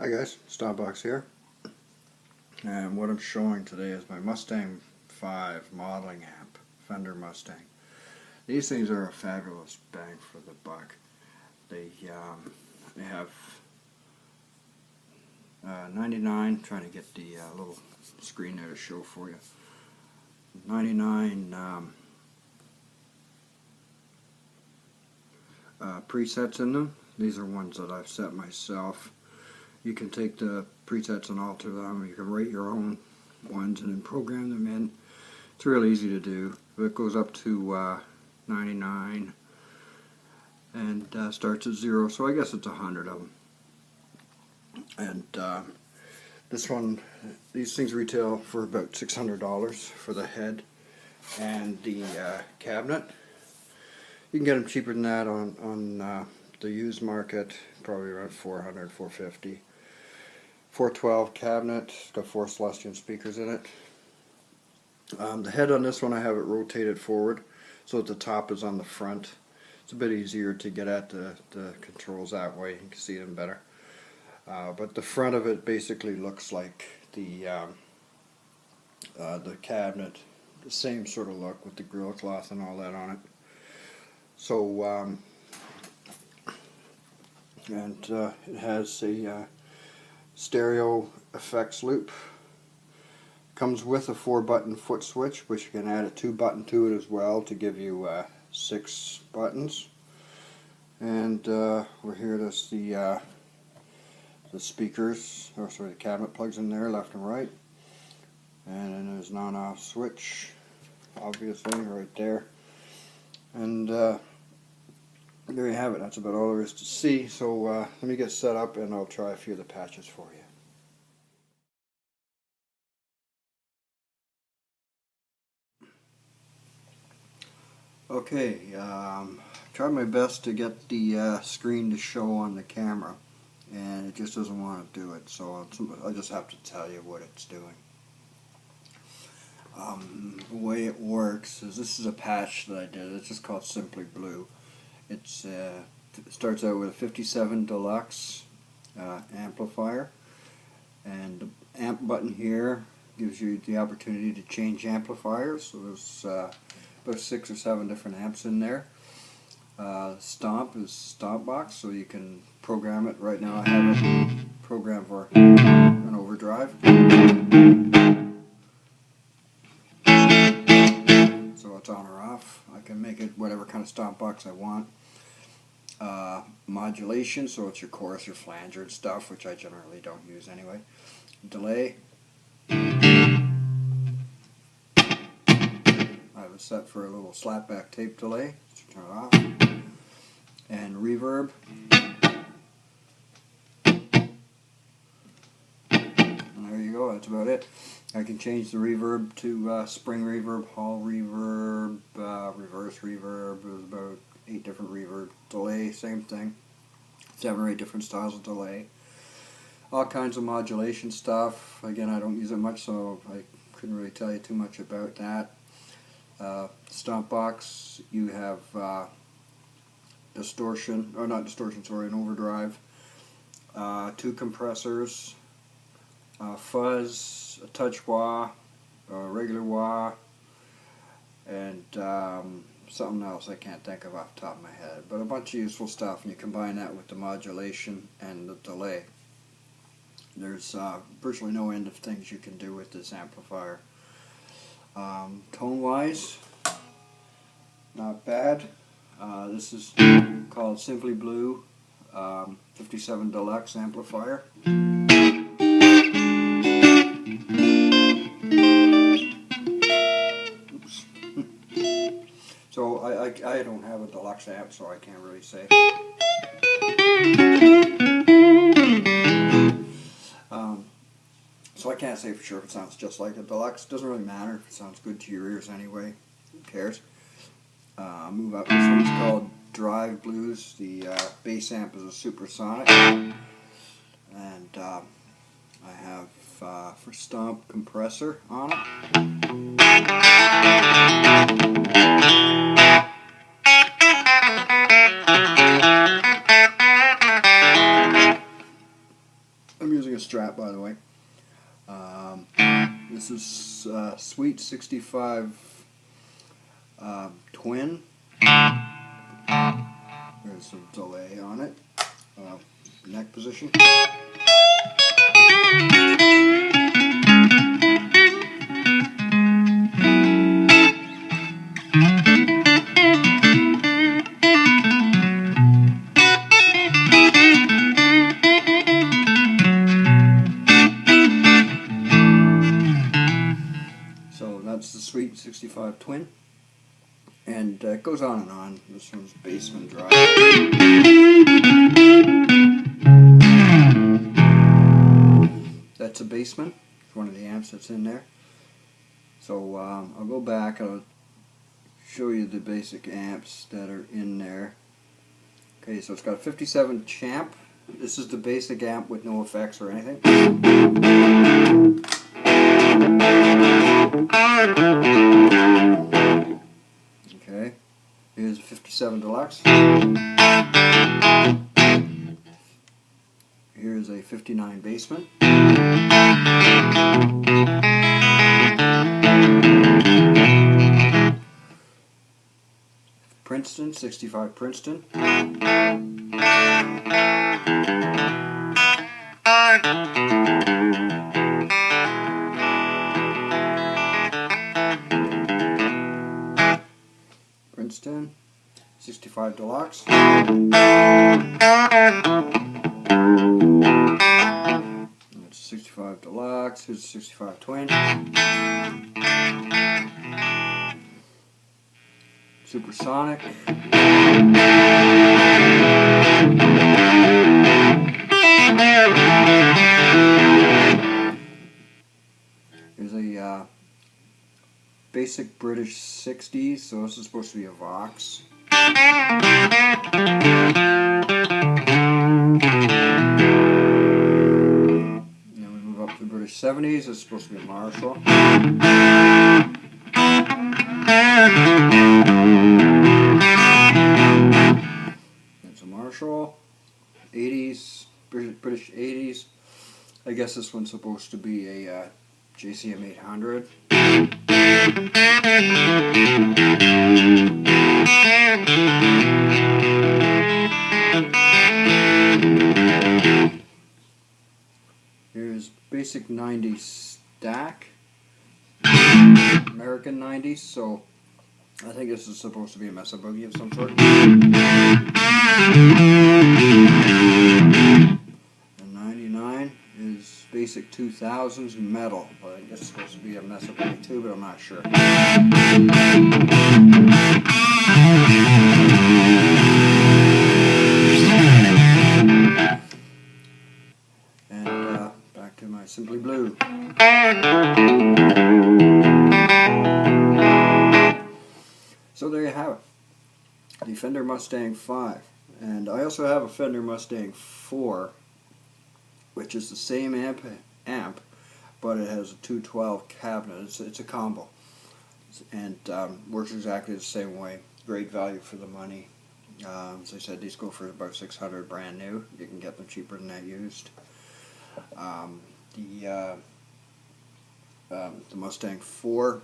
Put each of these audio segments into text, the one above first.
Hi guys, Starbucks here, and what I'm showing today is my Mustang V modeling amp, Fender Mustang. These things are a fabulous bang for the buck. They have 99, trying to get the little screen there to show for you, 99 presets in them. These are ones that I've set myself. You can take the presets and alter them. You can write your own ones and then program them in. It's real easy to do. It goes up to 99 and starts at 0, so I guess it's 100 of them. And this one, these things retail for about $600 for the head and the cabinet. You can get them cheaper than that on the used market, probably around $400, $450. 412 cabinet, it's got 4 Celestion speakers in it. The head on this one, I have it rotated forward so that the top is on the front. It's a bit easier to get at the controls that way. You can see them better. But the front of it basically looks like the cabinet, the same sort of look with the grill cloth and all that on it. So it has a stereo effects loop. Comes with a 4-button foot switch, which you can add a 2-button to it as well to give you 6 buttons. And we're here to see the speakers, or sorry, the cabinet plugs in there, left and right. And then there's an on-off switch, obviously, right there. And there you have it. That's about all there is to see. So let me get set up and I'll try a few of the patches for you. Okay, tried my best to get the screen to show on the camera, and it just doesn't want to do it, so I'll just have to tell you what it's doing. The way it works is, this is a patch that I did. It's just called Simply Blue. It starts out with a 57 Deluxe amplifier, and the amp button here gives you the opportunity to change amplifiers. So there's about 6 or 7 different amps in there. Stomp is Stomp Box, so you can program it. Right now I have it programmed for an overdrive. So it's on or off. I can make it whatever kind of Stomp Box I want. Modulation, so it's your chorus, your flanger and stuff, which I generally don't use anyway. Delay. I have it set for a little slapback tape delay, so turn it off. And reverb. And there you go, that's about it. I can change the reverb to spring reverb, hall reverb, reverse reverb. There's about 8 different reverb. Delay, same thing. 7 or 8 different styles of delay. All kinds of modulation stuff. Again, I don't use it much, so I couldn't really tell you too much about that. Stomp Box, you have distortion, or not distortion, sorry, an overdrive, 2 compressors, fuzz, a touch wah, a regular wah, and something else I can't think of off the top of my head, but a bunch of useful stuff, and you combine that with the modulation and the delay. There's virtually no end of things you can do with this amplifier. Tone-wise, not bad. This is called Simply Blue 57 Deluxe amplifier. Oops. So I don't have a deluxe amp, so I can't really say. So I can't say for sure if it sounds just like a deluxe. It doesn't really matter if it sounds good to your ears anyway. Who cares? Move up. This one's called Drive Blues. The bass amp is a supersonic. And I have for Stomp compressor on it. I'm using a Strat, by the way. This is Sweet 65 Twin. There's some delay on it. Neck position. So that's the Sweet 65 Twin, and it goes on and on. This one's Bassman Drive. That's a Bassman, one of the amps that's in there. So I'll go back, I'll show you the basic amps that are in there. Okay, so it's got a 57 champ. This is the basic amp with no effects or anything. Okay, here's a 57 Deluxe. Here's a 59 Bassman. Princeton, 65 Princeton. Princeton, 65 Deluxe. That's 65 Deluxe. Here's a 65 Twin. Supersonic. Here's a basic British 60s, so this is supposed to be a Vox. Then we move up to British 70s, it's supposed to be a Marshall. It's a Marshall. 80s, British 80s. I guess this one's supposed to be a JCM 800. Here's basic 90s stack. American 90s, so I think this is supposed to be a Mesa Boogie of some sort. And 99 is basic 2000s metal. Well, I guess it's supposed to be a Mesa Boogie too, but I'm not sure. And back to my Simply Blue. So there you have it, the Fender Mustang V. And I also have a Fender Mustang 4, which is the same amp, but it has a 212 cabinet. It's a combo, and works exactly the same way. Great value for the money. As I said, these go for about $600 brand new. You can get them cheaper than that used. The Mustang 4,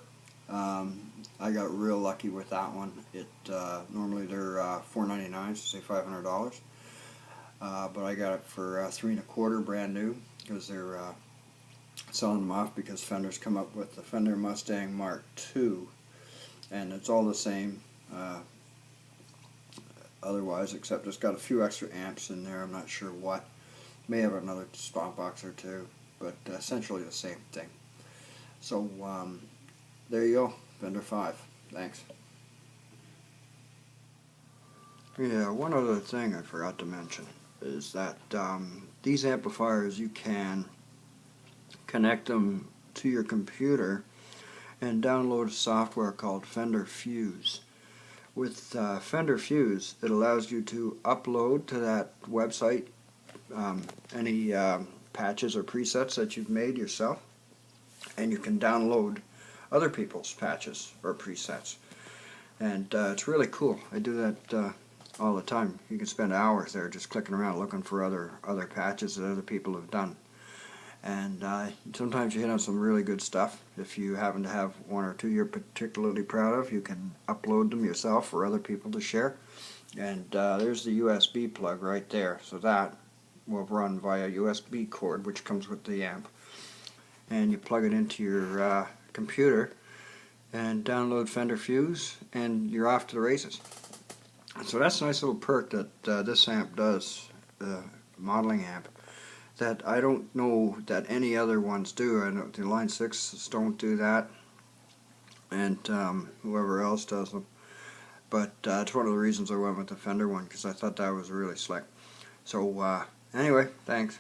I got real lucky with that one. Normally they're $499, so say $500, but I got it for $3 1/4 brand new, because they're selling them off because Fender's come up with the Fender Mustang Mark II, and it's all the same otherwise, except it's got a few extra amps in there. I'm not sure what. May have another spot box or two, but essentially the same thing. So there you go, Fender 5. Thanks. Yeah, one other thing I forgot to mention is that these amplifiers, you can connect them to your computer and download software called Fender Fuse. With Fender Fuse, it allows you to upload to that website any patches or presets that you've made yourself, and you can download other people's patches or presets, and it's really cool. I do that all the time. You can spend hours there just clicking around looking for other patches that other people have done. And sometimes you hit on some really good stuff. If you happen to have one or two you're particularly proud of, you can upload them yourself for other people to share. And there's the USB plug right there, so that will run via USB cord, which comes with the amp. And you plug it into your computer and download Fender Fuse, and you're off to the races. So that's a nice little perk that this amp does, the modeling amp, that I don't know that any other ones do. I know the Line 6s don't do that, and whoever else does them. But it's one of the reasons I went with the Fender one, because I thought that was really slick. So anyway, thanks.